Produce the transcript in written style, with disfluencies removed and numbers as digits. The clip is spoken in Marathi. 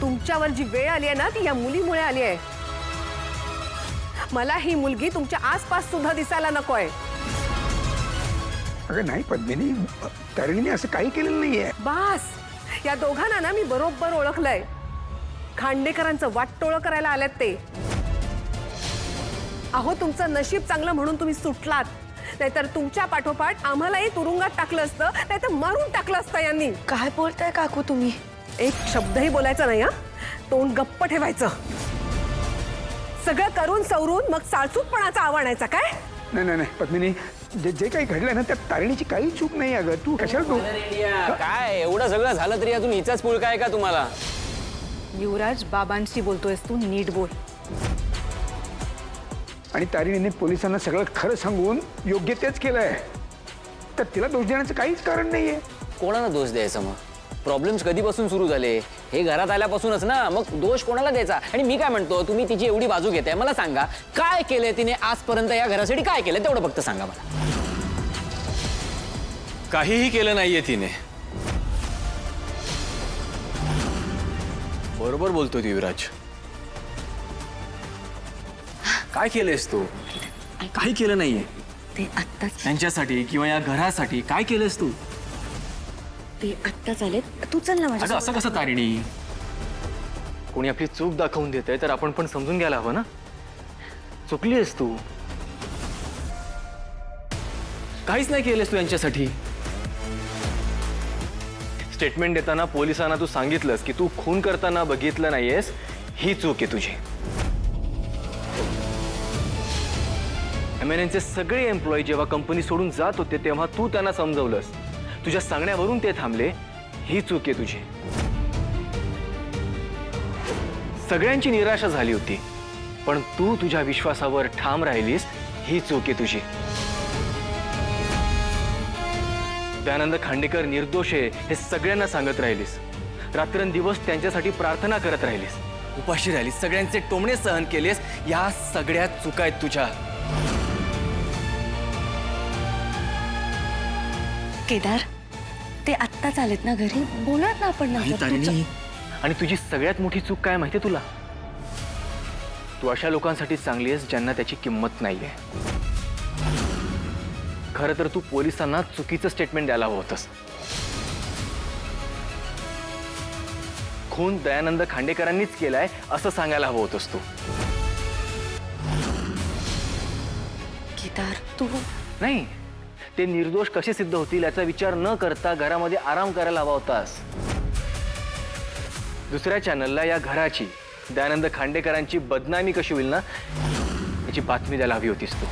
तुमच्यावर जी वेळ आली आहे ना ती या मुलीमुळे आली आहे। मला ही मुलगी तुमच्या आसपास सुद्धा दिसायला नकोय। अगं नाही पद्मिनी, तारिणीने असं काही केलेलं नाहीये। बास, या दोघांना ना मी बरोबर ओळखलंय। खांडेकरांचं वाटटोळं करायला आल्यात ते। अहो तुमचं नशीब चांगलं म्हणून तुम्ही सुटलात, नाहीतर तुमच्या पाठोपाठ आम्हालाही तुरुंगात टाकलं असतं, नाहीतर मारून टाकलं असतं यांनी। काय बोलताय काकू तुम्ही? एक शब्दही बोलायचा नाही हा, तोंड गप्प ठेवायचं। सगळं करून सवरून मग साळसूतपणाचा आवाणायचा काय? नाही नाही नाही पद्मिनी, जे काही घडलं ना त्यात तारिणीची काही चूक नाही। अगं तू कशाला काय एवढं सगळं झालं तरी अजून हिचाच पुळका आहे का तुम्हाला? युवराज, बाबांशी बोलतोयस तू, नीट बोल। आणि तारिणीने पोलिसांना सगळं खरं सांगून योग्य तेच केलंय, तर तिला दोष देण्याचं काहीच कारण नाहीये। कोणाला दोष द्यायचा मग? प्रॉब्लेम्स कधीपासून सुरू झाले? हे घरात आल्यापासूनच ना, मग दोष कोणाला द्यायचा? आणि मी काय म्हणतो, तुम्ही तिची एवढी बाजू घेताय, मला सांगा काय केलंय तिने आजपर्यंत या घरासाठी? काय केलंय तेवढं फक्त सांगा मला। काहीही केलं नाहीये तिने। बरोबर बोलतोय युवराज। काय केलंयस तू? काही केलं नाहीये ते आत्ताच त्यांच्यासाठी किंवा या घरासाठी। काय केलंयस तू? ते आत्ताच आलेत, तू चल ना अगं माझ्या। असं कसं तारिणी? कोणी आपली चूक दाखवून देतंय तर आपण पण समजून घ्यायला हवं ना। चुकली आहेस तू, काहीच नाही केलंस तू यांच्यासाठी। स्टेटमेंट देताना पोलिसांना तू सांगितलंस की तू खून करताना बघितलं नाहीयेस, ही चूक आहे तुझी। MNNचे सगळे एम्प्लॉई जेव्हा कंपनी सोडून जात होते तेव्हा तू त्यांना समजवलंस, तुझ्या सांगण्यावरून ते थांबले, ही चूक आहे तुझी। सगळ्यांची निराशा झाली होती, पण तू तुझ्या विश्वासावर ठाम राहिलीस, ही चूक आहे तुझी। दयानंद खांडेकर निर्दोष आहे हे सगळ्यांना सांगत राहिलीस, रात्रंदिवस त्यांच्यासाठी प्रार्थना करत राहिलीस, उपाशी राहिलीस, सगळ्यांचे टोमणे सहन केलेस। या सगळ्या चुका आहेत तुझ्या। केदार, ते आत्ताच आलेत ना घरी, बोलत ना आपण नंतर। तू चल. आणि तुझी सगळ्यात मोठी चूक काय माहितीये तुला? तू अशा लोकांसाठी चांगली आहेस ज्यांना त्याची किंमत नाहीये। खरं तर तू पोलिसांना चुकीचं स्टेटमेंट द्यायला हवं होतंस। खून दयानंद खांडेकरांनीच केलाय असं सांगायला हवं होतंस तू। केदार, तू नाही, ते निर्दोष कसे सिद्ध होतील याचा विचार न करता घरामध्ये आराम करायला हवा होतास। दुसऱ्या चॅनलला या घराची, दयानंद खांडेकरांची बदनामी कशी होईल ना याची बातमी द्यायला हवी होतीस तू।